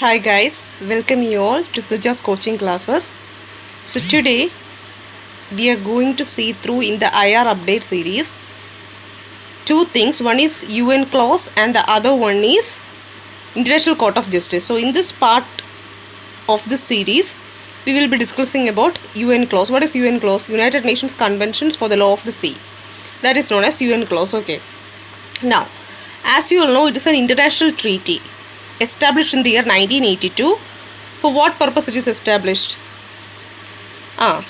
Hi guys, welcome you all to Suja's coaching classes. So today we are going to see through in the IR update series two things. One is UN clause and the other one is International Court of Justice. So in this part of this series we will be discussing about UN clause. What is UN clause? United Nations Conventions for the Law of the Sea. That is known as UN clause. Okay. Now, as you all know, it is an international treaty established in the year 1982. For what purpose it is established?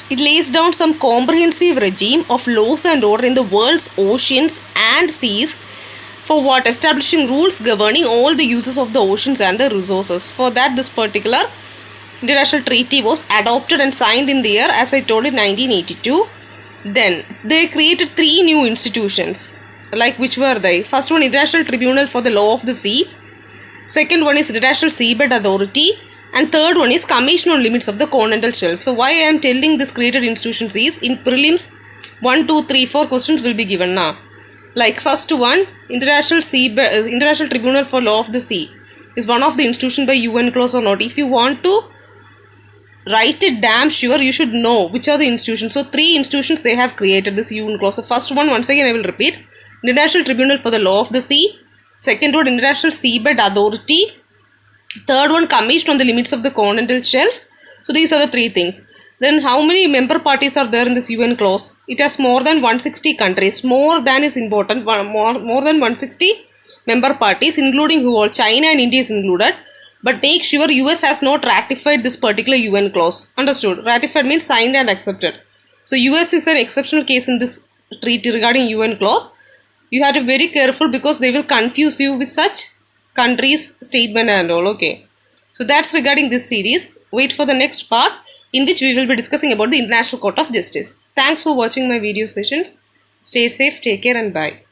It lays down some comprehensive regime of laws and order in the world's oceans and seas. For what? Establishing rules governing all the uses of the oceans and the resources. For that, this particular international treaty was adopted and signed in the year, as I told, in 1982. Then they created three new institutions. Like, which were they? First one, International Tribunal for the Law of the Sea. Second one is International Seabed Authority. And third one is Commission on Limits of the Continental Shelf. So why I am telling this created institutions is, in prelims 1, 2, 3, 4 questions will be given now. Like first one, International Tribunal for Law of the Sea is one of the institution by UN clause or not. If you want to write it damn sure, you should know which are the institutions. So three institutions they have created this UN clause. So first one, once again I will repeat, International Tribunal for the Law of the Sea. Second one, International Seabed Authority. Third one, Commission on the Limits of the Continental Shelf. So these are the three things. Then how many member parties are there in this UN clause? It has more than 160 countries. More than is important. More than 160 member parties, including who all? China and India is included. But make sure US has not ratified this particular UN clause. Understood? Ratified means signed and accepted. So US is an exceptional case in this treaty regarding UN clause. You have to be very careful because they will confuse you with such countries' statement and all. Okay. So that's regarding this series. Wait for the next part in which we will be discussing about the International Court of Justice. Thanks for watching my video sessions. Stay safe, take care and bye.